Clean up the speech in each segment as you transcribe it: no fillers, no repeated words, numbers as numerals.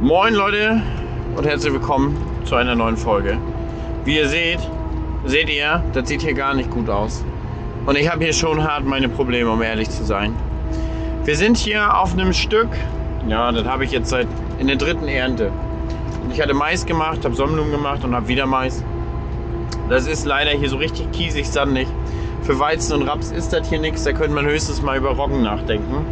Moin Leute und herzlich willkommen zu einer neuen Folge. Wie ihr seht ihr, das sieht hier gar nicht gut aus. Und ich habe hier schon hart meine Probleme, um ehrlich zu sein. Wir sind hier auf einem Stück, ja, das habe ich jetzt in der dritten Ernte. Und ich hatte Mais gemacht, habe Sonnenblumen gemacht und habe wieder Mais. Das ist leider hier so richtig kiesig, sandig. Für Weizen und Raps ist das hier nichts, da könnte man höchstens mal über Roggen nachdenken.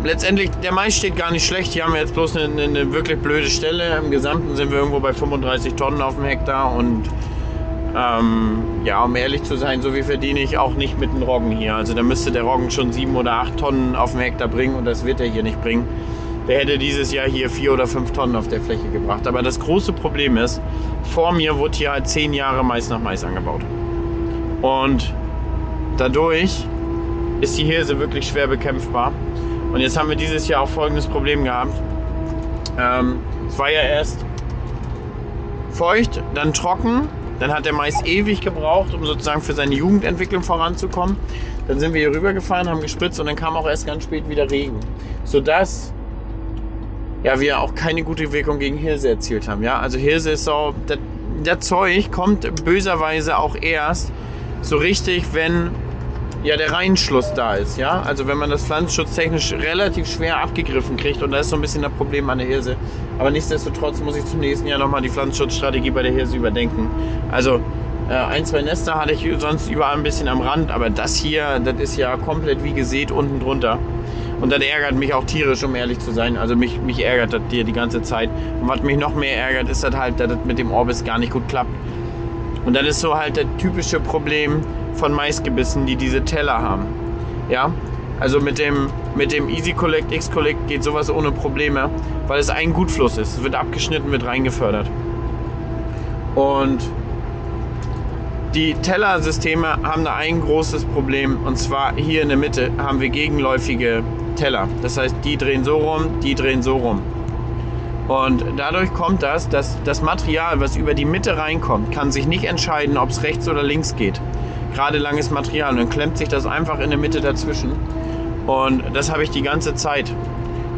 Letztendlich, der Mais steht gar nicht schlecht. Hier haben wir jetzt bloß eine wirklich blöde Stelle. Im Gesamten sind wir irgendwo bei 35 Tonnen auf dem Hektar. Und ja, um ehrlich zu sein, so viel verdiene ich auch nicht mit dem Roggen hier. Also da müsste der Roggen schon 7 oder 8 Tonnen auf dem Hektar bringen und das wird er hier nicht bringen. Der hätte dieses Jahr hier 4 oder 5 Tonnen auf der Fläche gebracht. Aber das große Problem ist, vor mir wurde hier halt 10 Jahre Mais nach Mais angebaut. Und dadurch ist die Hirse wirklich schwer bekämpfbar. Und jetzt haben wir dieses Jahr auch folgendes Problem gehabt. Es war ja erst feucht, dann trocken. Dann hat der Mais ewig gebraucht, um sozusagen für seine Jugendentwicklung voranzukommen. Dann sind wir hier rüber gefahren, haben gespritzt und dann kam auch erst ganz spät wieder Regen. Sodass ja, wir auch keine gute Wirkung gegen Hirse erzielt haben. Ja? Also Hirse ist so, das Zeug kommt böserweise auch erst so richtig, wenn ja der Reinschluss da ist, ja, also wenn man das pflanzenschutztechnisch relativ schwer abgegriffen kriegt und da ist so ein bisschen das Problem an der Hirse, aber nichtsdestotrotz muss ich zum nächsten Jahr nochmal die Pflanzenschutzstrategie bei der Hirse überdenken. Also 1, 2 Nester hatte ich sonst überall ein bisschen am Rand, aber das hier, das ist ja komplett wie gesät unten drunter und das ärgert mich auch tierisch, um ehrlich zu sein, also mich ärgert das hier die ganze Zeit und was mich noch mehr ärgert, ist das halt, dass das mit dem Orbis gar nicht gut klappt und das ist so halt das typische Problem von Maisgebissen, die diese Teller haben. Ja, also mit dem Easy Collect, X Collect geht sowas ohne Probleme, weil es ein Gutfluss ist. Es wird abgeschnitten, wird reingefördert. Und die Tellersysteme haben da ein großes Problem und zwar hier in der Mitte haben wir gegenläufige Teller. Das heißt, die drehen so rum, die drehen so rum. Und dadurch kommt das, dass das Material, was über die Mitte reinkommt, kann sich nicht entscheiden, ob es rechts oder links geht. Gerade langes Material und dann klemmt sich das einfach in der Mitte dazwischen und das habe ich die ganze Zeit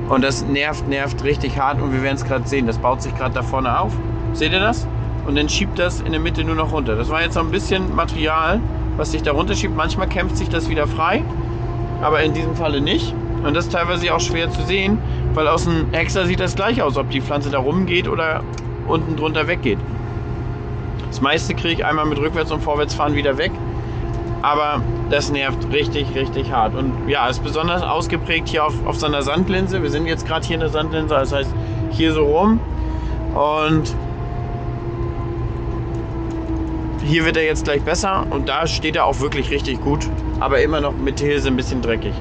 und das nervt richtig hart und wir werden es gerade sehen, das baut sich gerade da vorne auf, seht ihr das? Und dann schiebt das in der Mitte nur noch runter. Das war jetzt noch ein bisschen Material, was sich da runter schiebt, manchmal kämpft sich das wieder frei, aber in diesem Falle nicht und das ist teilweise auch schwer zu sehen, weil aus dem Häcksler sieht das gleich aus, ob die Pflanze da rumgeht oder unten drunter weggeht. Das meiste kriege ich einmal mit Rückwärts- und Vorwärtsfahren wieder weg. Aber das nervt richtig hart. Und ja, ist besonders ausgeprägt hier auf so einer Sandlinse. Wir sind jetzt gerade hier in der Sandlinse, das heißt hier so rum. Und hier wird er jetzt gleich besser und da steht er auch wirklich richtig gut. Aber immer noch mit Hirse ein bisschen dreckig.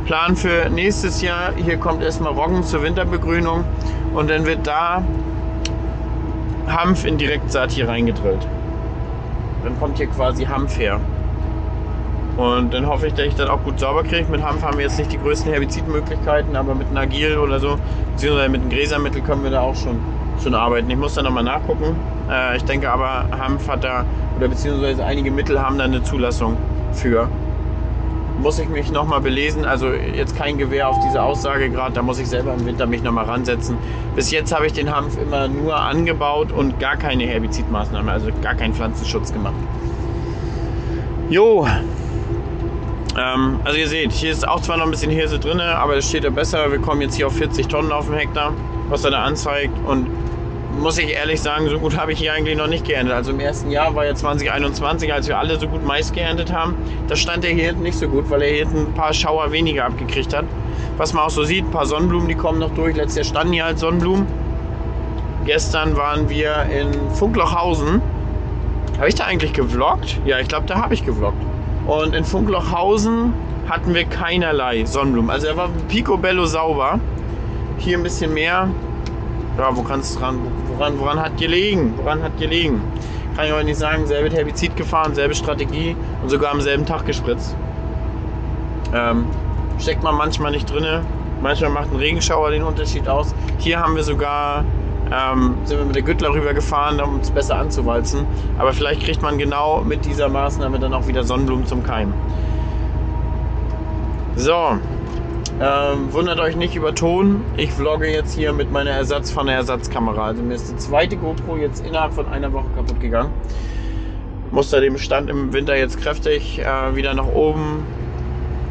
Plan für nächstes Jahr, hier kommt erstmal Roggen zur Winterbegrünung und dann wird da Hanf in Direktsaat hier reingedrillt. Dann kommt hier quasi Hanf her. Und dann hoffe ich, dass ich das auch gut sauber kriege. Mit Hanf haben wir jetzt nicht die größten Herbizidmöglichkeiten, aber mit einem Agil oder so, beziehungsweise mit einem Gräsermittel können wir da auch schon arbeiten. Ich muss da nochmal nachgucken. Ich denke aber, Hanf hat da, oder beziehungsweise einige Mittel haben da eine Zulassung für. Muss ich mich nochmal belesen, also jetzt kein Gewehr auf diese Aussage gerade, da muss ich selber im Winter mich nochmal ransetzen. Bis jetzt habe ich den Hanf immer nur angebaut und gar keine Herbizidmaßnahmen, also gar keinen Pflanzenschutz gemacht. Jo. Also ihr seht, hier ist auch zwar noch ein bisschen Hirse drin, aber das steht ja besser. Wir kommen jetzt hier auf 40 Tonnen auf dem Hektar, was er da anzeigt. Und muss ich ehrlich sagen, so gut habe ich hier eigentlich noch nicht geerntet. Also im ersten Jahr war ja 2021, als wir alle so gut Mais geerntet haben, da stand der hier hinten nicht so gut, weil er hier hinten ein paar Schauer weniger abgekriegt hat. Was man auch so sieht, ein paar Sonnenblumen, die kommen noch durch. Letztes Jahr standen hier halt Sonnenblumen. Gestern waren wir in Funklochhausen. Habe ich da eigentlich gevloggt? Ja, ich glaube, da habe ich gevloggt. Und in Funklochhausen hatten wir keinerlei Sonnenblumen. Also er war picobello sauber. Hier ein bisschen mehr. Ja, wo kann es dran? Woran hat gelegen? Woran hat gelegen? Kann ich heute nicht sagen. Selbe Herbizid gefahren, selbe Strategie und sogar am selben Tag gespritzt. Steckt man manchmal nicht drin. Manchmal macht ein Regenschauer den Unterschied aus. Hier haben wir sogar sind wir mit der Güttler rüber gefahren, um es besser anzuwalzen. Aber vielleicht kriegt man genau mit dieser Maßnahme dann auch wieder Sonnenblumen zum Keim. So, Wundert euch nicht über Ton. Ich vlogge jetzt hier mit meiner Ersatzkamera. Also mir ist die zweite GoPro jetzt innerhalb von einer Woche kaputt gegangen. Musste den Bestand im Winter jetzt kräftig wieder nach oben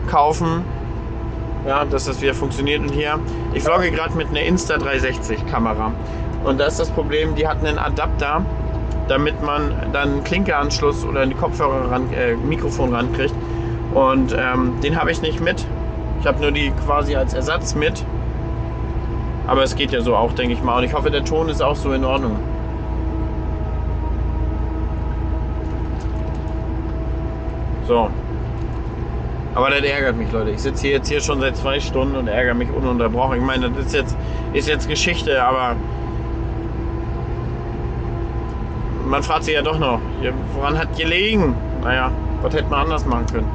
kaufen. Ja, dass das wieder funktioniert. Und hier, ich vlogge gerade mit einer Insta360 Kamera. Und da ist das Problem, die hat einen Adapter, damit man dann einen Klinkeanschluss oder ein Mikrofon rankriegt. Und den habe ich nicht mit. Ich habe nur die quasi als Ersatz mit. Aber es geht ja so auch, denke ich mal. Und ich hoffe, der Ton ist auch so in Ordnung. So. Aber das ärgert mich, Leute. Ich sitze jetzt hier schon seit 2 Stunden und ärgere mich ununterbrochen. Ich meine, das ist jetzt Geschichte, aber man fragt sich ja doch noch, woran hat gelegen? Naja, was hätte man anders machen können?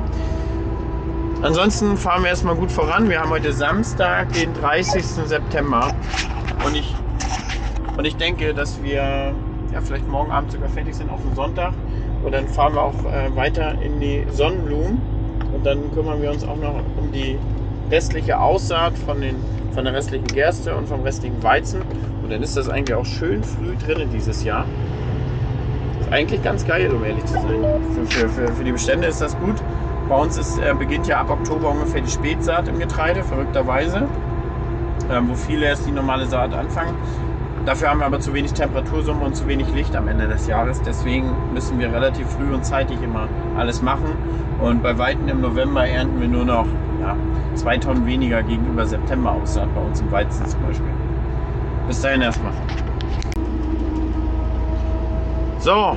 Ansonsten fahren wir erstmal gut voran. Wir haben heute Samstag, den 30. September. Und ich denke, dass wir ja, vielleicht morgen Abend sogar fertig sind auf dem Sonntag. Und dann fahren wir auch weiter in die Sonnenblumen. Und dann kümmern wir uns auch noch um die restliche Aussaat von der restlichen Gerste und vom restlichen Weizen. Und dann ist das eigentlich auch schön früh drin dieses Jahr. Ist eigentlich ganz geil, um ehrlich zu sein. Für die Bestände ist das gut. Bei uns beginnt ja ab Oktober ungefähr die Spätsaat im Getreide, verrückterweise, wo viele erst die normale Saat anfangen. Dafür haben wir aber zu wenig Temperatursumme und zu wenig Licht am Ende des Jahres. Deswegen müssen wir relativ früh und zeitig immer alles machen. Und bei Weitem im November ernten wir nur noch 2 Tonnen weniger gegenüber September-Aussaat bei uns im Weizen zum Beispiel. Bis dahin erstmal. So,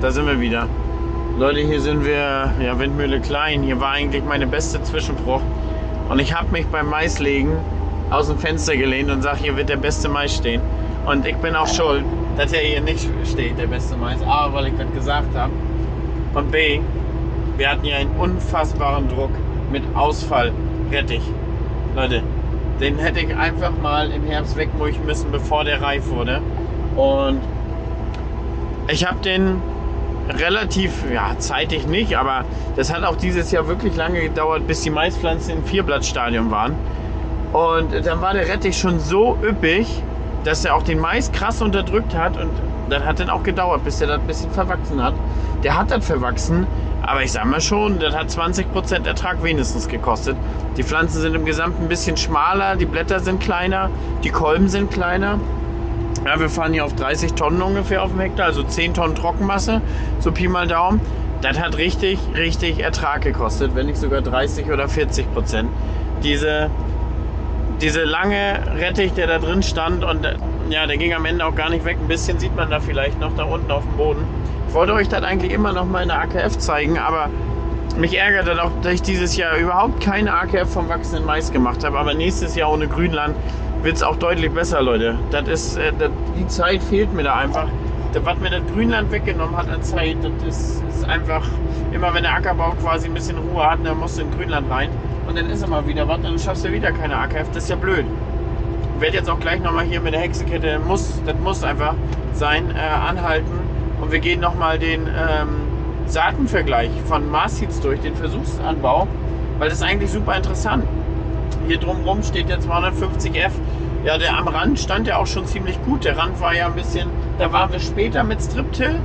da sind wir wieder. Leute, hier sind wir, ja, Windmühle Klein. Hier war eigentlich meine beste Zwischenbruch. Und ich habe mich beim Maislegen aus dem Fenster gelehnt und sage, hier wird der beste Mais stehen. Und ich bin auch schuld, dass er hier nicht steht, der beste Mais. A, weil ich das gesagt habe. Und B, wir hatten hier einen unfassbaren Druck mit Ausfallrettich. Leute, den hätte ich einfach mal im Herbst wegmulchen müssen, bevor der reif wurde. Und ich habe den relativ, zeitig nicht, aber das hat auch dieses Jahr wirklich lange gedauert, bis die Maispflanzen im Vierblattstadium waren. Und dann war der Rettich schon so üppig, dass er auch den Mais krass unterdrückt hat. Und das hat dann auch gedauert, bis der das ein bisschen verwachsen hat. Der hat das verwachsen, aber ich sag mal schon, das hat 20% Ertrag wenigstens gekostet. Die Pflanzen sind im Gesamten ein bisschen schmaler, die Blätter sind kleiner, die Kolben sind kleiner. Ja, wir fahren hier auf 30 Tonnen ungefähr auf dem Hektar, also 10 Tonnen Trockenmasse, so Pi mal Daumen. Das hat richtig Ertrag gekostet, wenn nicht sogar 30 oder 40%. Diese lange Rettich, der da drin stand, und ja, der ging am Ende auch gar nicht weg. Ein bisschen sieht man da vielleicht noch da unten auf dem Boden. Ich wollte euch das eigentlich immer noch mal in der AKF zeigen, aber mich ärgert das auch, dass ich dieses Jahr überhaupt keine AKF vom wachsenden Mais gemacht habe. Aber nächstes Jahr ohne Grünland wird es auch deutlich besser, Leute. Die Zeit fehlt mir da einfach. Was mir das Grünland weggenommen hat an Zeit, das ist einfach, immer wenn der Ackerbau quasi ein bisschen Ruhe hat, dann musst du in Grünland rein. Und dann ist immer wieder was, dann schaffst du wieder keine AKF. Das ist ja blöd. Ich werde jetzt auch gleich nochmal hier mit der Hexenkette, das muss einfach sein, anhalten. Und wir gehen nochmal den Saatenvergleich von Mars Seeds durch, den Versuchsanbau, weil das ist eigentlich super interessant. Hier drumherum steht der 250F. Ja, der am Rand stand ja auch schon ziemlich gut. Der Rand war ja ein bisschen, da waren wir später mit Strip-Till.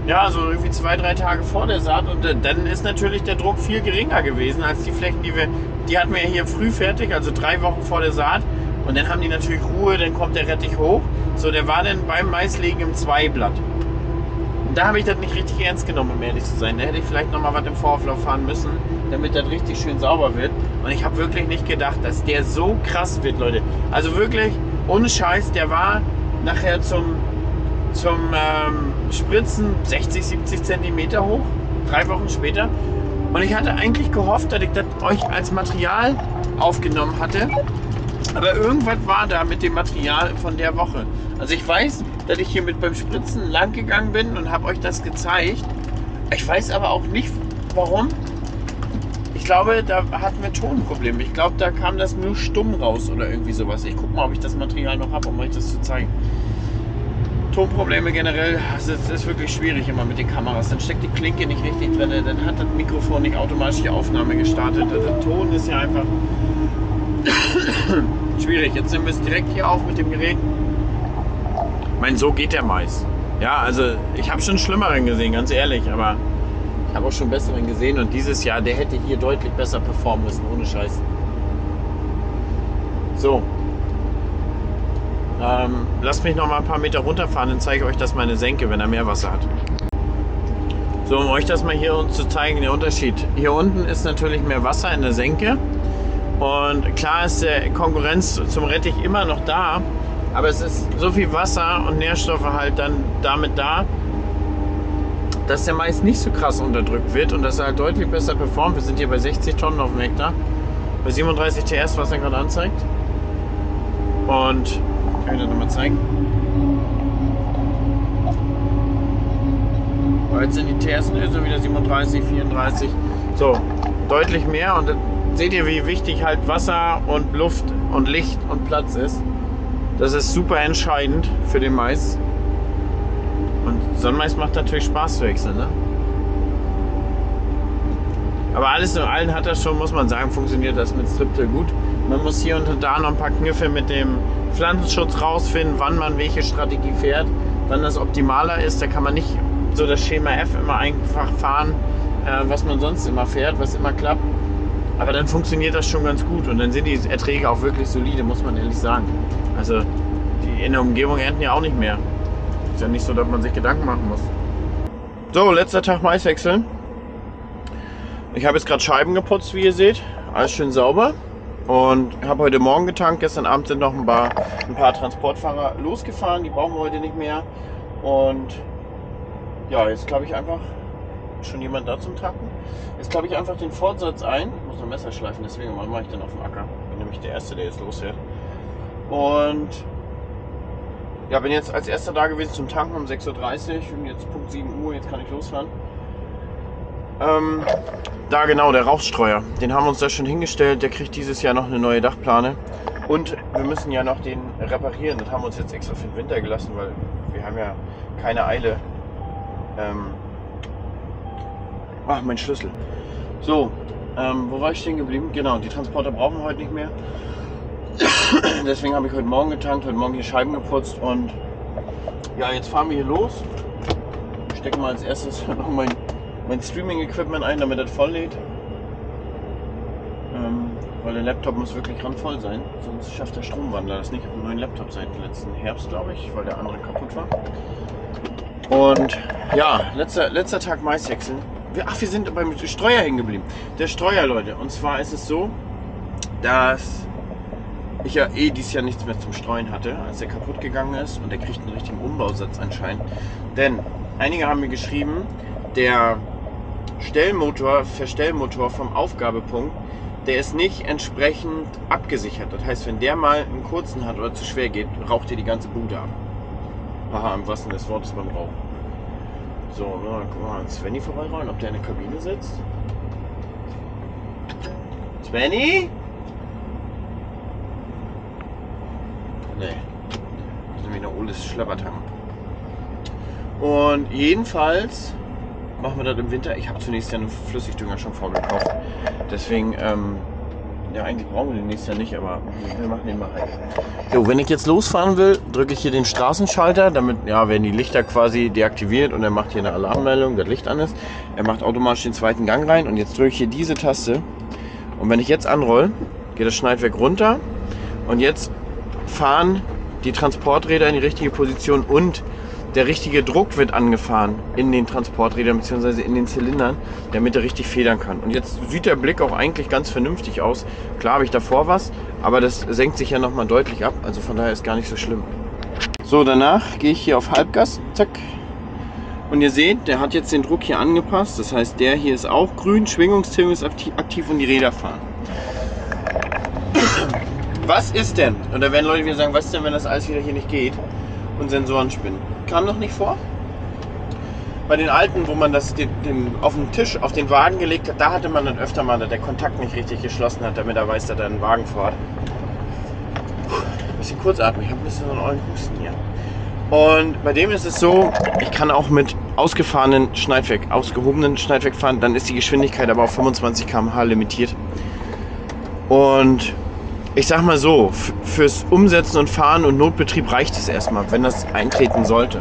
Ja, also irgendwie 2-3 Tage vor der Saat. Und dann ist natürlich der Druck viel geringer gewesen als die Flächen, die hatten wir ja hier früh fertig, also 3 Wochen vor der Saat. Und dann haben die natürlich Ruhe, dann kommt der Rettich hoch. So, der war dann beim Maislegen im Zweiblatt. Und da habe ich das nicht richtig ernst genommen, um ehrlich zu sein. Da hätte ich vielleicht nochmal was im Vorauflauf fahren müssen, damit das richtig schön sauber wird. Und ich habe wirklich nicht gedacht, dass der so krass wird, Leute. Also wirklich, ohne Scheiß, der war nachher zum Spritzen 60, 70 Zentimeter hoch, 3 Wochen später. Und ich hatte eigentlich gehofft, dass ich das euch als Material aufgenommen hatte. Aber irgendwas war da mit dem Material von der Woche. Also ich weiß, dass ich hier beim Spritzen lang gegangen bin und habe euch das gezeigt. Ich weiß aber auch nicht, warum. Ich glaube, da hatten wir Tonprobleme. Ich glaube, da kam das nur stumm raus oder irgendwie sowas. Ich gucke mal, ob ich das Material noch habe, um euch das zu zeigen. Tonprobleme generell, es ist wirklich schwierig immer mit den Kameras. Dann steckt die Klinke nicht richtig drin, dann hat das Mikrofon nicht automatisch die Aufnahme gestartet. Der Ton ist ja einfach schwierig. Jetzt nehmen wir es direkt hier auf mit dem Gerät. Ich meine, so geht der Mais. Ja, also ich habe schon Schlimmeren gesehen, ganz ehrlich, aber ich habe auch schon Besseren gesehen und dieses Jahr, der hätte hier deutlich besser performen müssen, ohne Scheiß. So. Lasst mich noch mal ein paar Meter runterfahren, dann zeige ich euch das meine Senke, wenn er Meerwasser hat. So, um euch das mal hier zu zeigen, der Unterschied. Hier unten ist natürlich mehr Wasser in der Senke und klar ist der Konkurrenz zum Rettich immer noch da, aber es ist so viel Wasser und Nährstoffe halt dann damit da, dass der Mais nicht so krass unterdrückt wird und dass er halt deutlich besser performt. Wir sind hier bei 60 Tonnen auf dem Hektar, bei 37 TS, was er gerade anzeigt. Und kann ich das nochmal zeigen? Jetzt sind die TS-Lösungen wieder 37, 34. So, deutlich mehr. Und dann seht ihr, wie wichtig halt Wasser und Luft und Licht und Platz ist. Das ist super entscheidend für den Mais. Und Sonnenmais macht natürlich Spaß zu wechseln, ne? Aber alles in allem hat das schon, muss man sagen, funktioniert das mit Striptill gut. Man muss hier und da noch ein paar Kniffe mit dem Pflanzenschutz rausfinden, wann man welche Strategie fährt, wann das optimaler ist. Da kann man nicht so das Schema F immer einfach fahren, was man sonst immer fährt, was immer klappt. Aber dann funktioniert das schon ganz gut und dann sind die Erträge auch wirklich solide, muss man ehrlich sagen. Also die in der Umgebung ernten ja auch nicht mehr. Ist ja nicht so, dass man sich Gedanken machen muss. So, letzter Tag Mais wechseln. Ich habe jetzt gerade Scheiben geputzt, wie ihr seht. Alles schön sauber. Und habe heute Morgen getankt. Gestern Abend sind noch ein paar Transportfahrer losgefahren. Die brauchen wir heute nicht mehr. Und ja, jetzt glaube ich einfach, schon jemand da zum Tanken. Jetzt glaube ich einfach den Fortsatz ein. Ich muss noch Messer schleifen, deswegen mache ich den auf dem Acker. Bin nämlich der Erste, der jetzt losfährt. Und ja, bin jetzt als Erster da gewesen zum Tanken um 6:30 Uhr. Und jetzt Punkt 7 Uhr, jetzt kann ich losfahren. Da genau, der Rauchstreuer. Den haben wir uns da schon hingestellt. Der kriegt dieses Jahr noch eine neue Dachplane. Und wir müssen ja noch den reparieren. Das haben wir uns jetzt extra für den Winter gelassen, weil wir haben ja keine Eile. Ach, mein Schlüssel. So, wo war ich stehen geblieben? Genau, die Transporter brauchen wir heute nicht mehr. Deswegen habe ich heute Morgen getankt, heute Morgen hier Scheiben geputzt und ja, jetzt fahren wir hier los. Ich stecke mal als erstes noch mein Streaming-Equipment ein, damit das voll lädt. Weil der Laptop muss wirklich randvoll sein, sonst schafft der Stromwandler das nicht. Ich habe einen neuen Laptop seit letzten Herbst, glaube ich, weil der andere kaputt war. Und ja, letzter Tag Mais wechseln. Wir sind beim Streuer hängen geblieben. Der Streuer, Leute. Und zwar ist es so, dass ich ja dieses Jahr nichts mehr zum Streuen hatte, als der kaputt gegangen ist. Und der kriegt einen richtigen Umbausatz anscheinend. Denn einige haben mir geschrieben, der Verstellmotor vom Aufgabepunkt, der ist nicht entsprechend abgesichert. Das heißt, wenn der mal einen kurzen hat oder zu schwer geht, raucht ihr die ganze Bude ab. Aha, im wahrsten Sinne des Wortes beim Rauchen. So, dann gucken wir mal an Svenny vorbeirollen, ob der in der Kabine sitzt. Svenny? Nee. Das ist nämlich eine Oles Schlappertang. Und jedenfalls machen wir das im Winter. Ich habe zunächst ja einen Flüssigdünger schon vorgekauft. Deswegen, ja, eigentlich brauchen wir den nächstes Jahr nicht, aber wir machen den mal halt. So, wenn ich jetzt losfahren will, drücke ich hier den Straßenschalter, damit ja, werden die Lichter quasi deaktiviert und er macht hier eine Alarmmeldung, das Licht an ist. Er macht automatisch den zweiten Gang rein und jetzt drücke ich hier diese Taste. Und wenn ich jetzt anroll, geht das Schneidwerk runter und jetzt fahren die Transporträder in die richtige Position und der richtige Druck wird angefahren in den Transporträdern bzw. in den Zylindern, damit er richtig federn kann. Und jetzt sieht der Blick auch eigentlich ganz vernünftig aus. Klar habe ich davor was, aber das senkt sich ja nochmal deutlich ab. Also von daher ist gar nicht so schlimm. So, danach gehe ich hier auf Halbgas. Zack. Und ihr seht, der hat jetzt den Druck hier angepasst. Das heißt, der hier ist auch grün, Schwingungszählung ist aktiv und die Räder fahren. Was ist denn? Und da werden Leute wieder sagen, was ist denn, wenn das alles wieder hier nicht geht und Sensoren spinnen? Kam noch nicht vor. Bei den alten, wo man das auf den Tisch, auf den Wagen gelegt hat, da hatte man dann öfter mal, dass der Kontakt nicht richtig geschlossen hat, damit er weiß, dass er einen Wagen fährt. Bisschen kurzatmig, ich habe ein bisschen so einen ollen Husten hier. Und bei dem ist es so, ich kann auch mit ausgehobenen Schneidwerk fahren, dann ist die Geschwindigkeit aber auf 25 km/h limitiert. Und ich sag mal so, fürs Umsetzen und Fahren und Notbetrieb reicht es erstmal, wenn das eintreten sollte.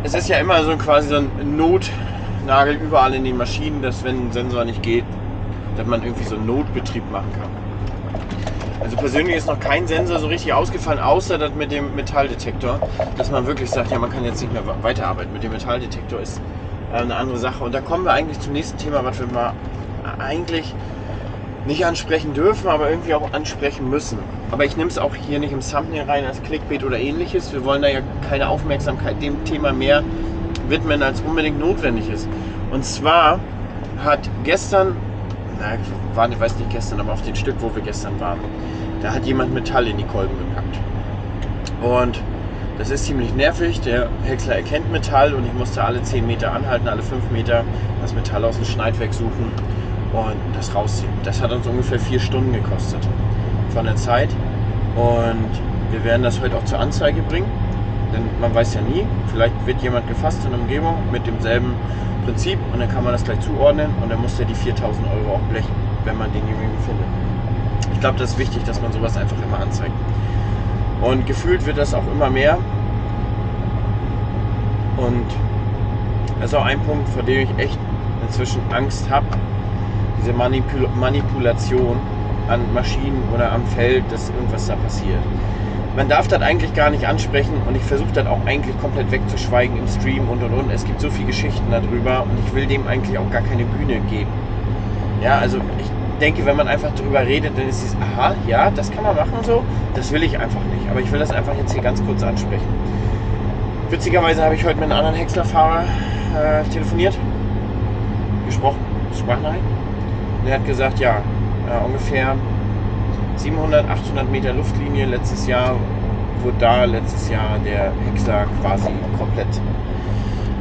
Es ist ja immer so quasi so ein Notnagel überall in den Maschinen, dass wenn ein Sensor nicht geht, dass man irgendwie so einen Notbetrieb machen kann. Also persönlich ist noch kein Sensor so richtig ausgefallen, außer das mit dem Metalldetektor, dass man wirklich sagt, ja, man kann jetzt nicht mehr weiterarbeiten. Mit dem Metalldetektor ist eine andere Sache. Und da kommen wir eigentlich zum nächsten Thema, was wir mal eigentlich nicht ansprechen dürfen, aber irgendwie auch ansprechen müssen. Aber ich nehme es auch hier nicht im Thumbnail rein als Clickbait oder ähnliches. Wir wollen da ja keine Aufmerksamkeit dem Thema mehr widmen, als unbedingt notwendig ist. Und zwar hat gestern, ich weiß nicht gestern, aber auf dem Stück, wo wir gestern waren, da hat jemand Metall in die Kolben gepackt. Und das ist ziemlich nervig. Der Häcksler erkennt Metall und ich musste alle 10 Meter anhalten, alle 5 Meter das Metall aus dem Schneidwerk suchen und das rausziehen. Das hat uns ungefähr 4 Stunden gekostet von der Zeit. Und wir werden das heute auch zur Anzeige bringen, denn man weiß ja nie, vielleicht wird jemand gefasst in der Umgebung mit demselben Prinzip und dann kann man das gleich zuordnen und dann muss der die 4.000 € auch blechen, wenn man denjenigen findet. Ich glaube, das ist wichtig, dass man sowas einfach immer anzeigt. Und gefühlt wird das auch immer mehr. Und das ist auch ein Punkt, vor dem ich echt inzwischen Angst habe. Diese Manipulation an Maschinen oder am Feld, dass irgendwas da passiert. Man darf das eigentlich gar nicht ansprechen und ich versuche das auch eigentlich komplett wegzuschweigen im Stream und. Es gibt so viele Geschichten darüber und ich will dem eigentlich auch gar keine Bühne geben. Ja, also ich denke, wenn man einfach darüber redet, dann ist es, aha, ja, das kann man machen so. Das will ich einfach nicht, aber ich will das einfach jetzt hier ganz kurz ansprechen. Witzigerweise habe ich heute mit einem anderen Häckslerfahrer telefoniert, gesprochen, Sprachnachricht. Und er hat gesagt, ja, ungefähr 700, 800 Meter Luftlinie letztes Jahr wurde da letztes Jahr der Häcksler quasi komplett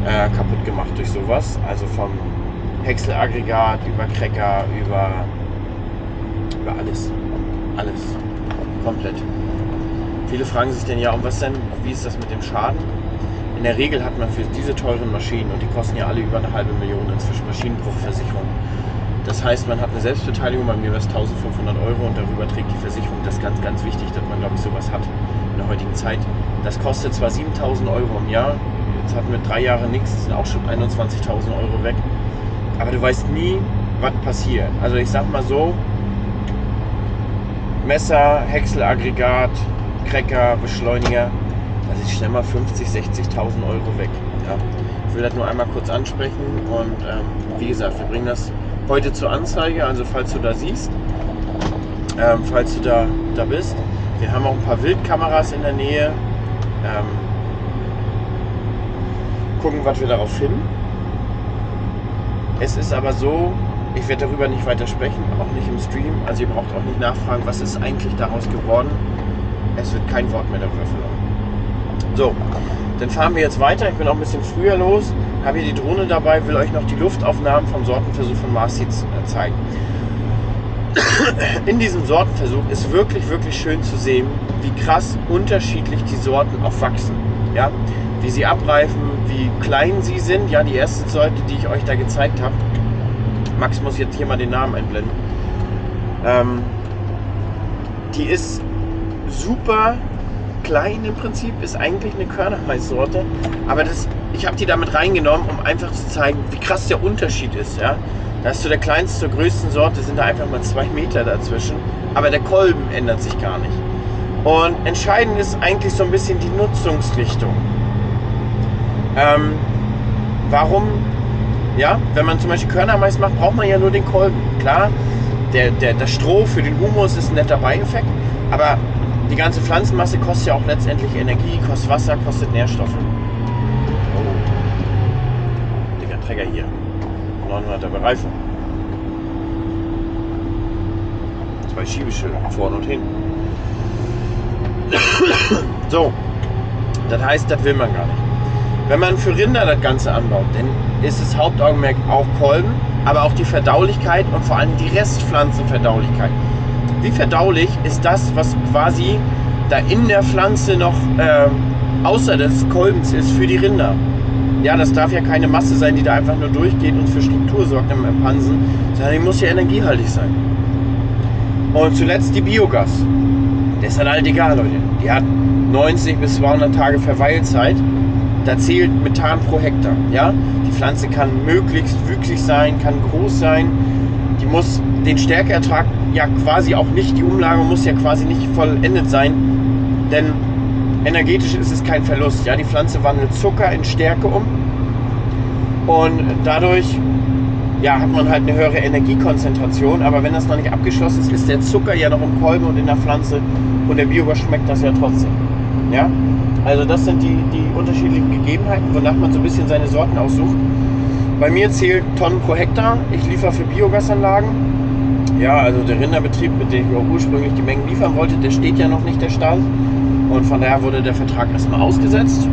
kaputt gemacht durch sowas. Also vom Häckselaggregat über Cracker, über alles. Alles. Komplett. Viele fragen sich dann, ja, und was denn, wie ist das mit dem Schaden? In der Regel hat man für diese teuren Maschinen, und die kosten ja alle über 500.000 inzwischen, Maschinenbruchversicherung. Das heißt, man hat eine Selbstbeteiligung, bei mir wäre es 1.500 € und darüber trägt die Versicherung. Das ist ganz, ganz wichtig, dass man, glaube ich, sowas hat in der heutigen Zeit. Das kostet zwar 7.000 € im Jahr, jetzt hatten wir 3 Jahre nichts, sind auch schon 21.000 € weg. Aber du weißt nie, was passiert. Also ich sag mal so, Messer, Häckselaggregat, Cracker, Beschleuniger, das ist schnell mal 50.000, 60.000 € weg. Ja. Ich will das nur einmal kurz ansprechen und wie gesagt, wir bringen das heute zur Anzeige, also falls du da siehst, falls du da bist. Wir haben auch ein paar Wildkameras in der Nähe. Gucken, was wir darauf finden. Es ist aber so, ich werde darüber nicht weiter sprechen, auch nicht im Stream. Also ihr braucht auch nicht nachfragen, was ist eigentlich daraus geworden. Es wird kein Wort mehr darüber verloren. So, dann fahren wir jetzt weiter. Ich bin auch ein bisschen früher los. Habe hier die Drohne dabei, will euch noch die Luftaufnahmen vom Sortenversuch von Mars Seeds zeigen. In diesem Sortenversuch ist wirklich, wirklich schön zu sehen, wie krass unterschiedlich die Sorten auch wachsen. Ja? Wie sie abreifen, wie klein sie sind. Ja, die erste Sorte, die ich euch da gezeigt habe. Max muss jetzt hier mal den Namen einblenden. Die ist super klein im Prinzip, ist eigentlich eine Körnermaissorte, aber ich habe die damit reingenommen, um einfach zu zeigen, wie krass der Unterschied ist. Ja? Da ist zu der kleinsten zur größten Sorte sind da einfach mal 2 Meter dazwischen, aber der Kolben ändert sich gar nicht. Und entscheidend ist eigentlich so ein bisschen die Nutzungsrichtung. Warum? Ja, wenn man zum Beispiel Körnermais macht, braucht man ja nur den Kolben. Klar, das Stroh für den Humus ist ein netter Beieffekt, aber die ganze Pflanzenmasse kostet ja auch letztendlich Energie, kostet Wasser, kostet Nährstoffe. Oh, dicker Träger hier. 900er Bereifung. 2 Schiebeschilder, vorne und hinten. So, das heißt, das will man gar nicht. Wenn man für Rinder das Ganze anbaut, dann ist das Hauptaugenmerk auch Kolben, aber auch die Verdaulichkeit und vor allem die Restpflanzenverdaulichkeit. Wie verdaulich ist das, was quasi da in der Pflanze noch außer des Kolbens ist für die Rinder. Ja, das darf ja keine Masse sein, die da einfach nur durchgeht und für Struktur sorgt im Pansen, sondern die muss ja energiehaltig sein. Und zuletzt die Biogas. Das ist halt alt egal, Leute. Die hat 90 bis 200 Tage Verweilzeit. Da zählt Methan pro Hektar. Ja? Die Pflanze kann möglichst wüchsig sein, kann groß sein. Die muss den Stärkeertrag ja quasi auch nicht, die Umlage muss ja quasi nicht vollendet sein, denn energetisch ist es kein Verlust. Ja? Die Pflanze wandelt Zucker in Stärke um und dadurch hat man halt eine höhere Energiekonzentration, aber wenn das noch nicht abgeschlossen ist, ist der Zucker ja noch im Kolben und in der Pflanze und der Biogas schmeckt das ja trotzdem. Ja? Also das sind die unterschiedlichen Gegebenheiten, wonach man so ein bisschen seine Sorten aussucht. Bei mir zählt Tonnen pro Hektar. Ich liefere für Biogasanlagen. Ja, also der Rinderbetrieb, mit dem ich auch ursprünglich die Mengen liefern wollte, der steht ja noch nicht, der Stall. Und von daher wurde der Vertrag erstmal ausgesetzt.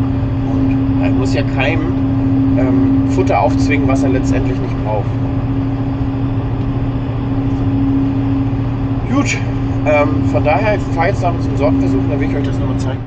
Und er muss ja keinem Futter aufzwingen, was er letztendlich nicht braucht. Gut, von daher, ich fahre jetzt noch zum Sortenversuch, dann will ich euch das nochmal zeigen.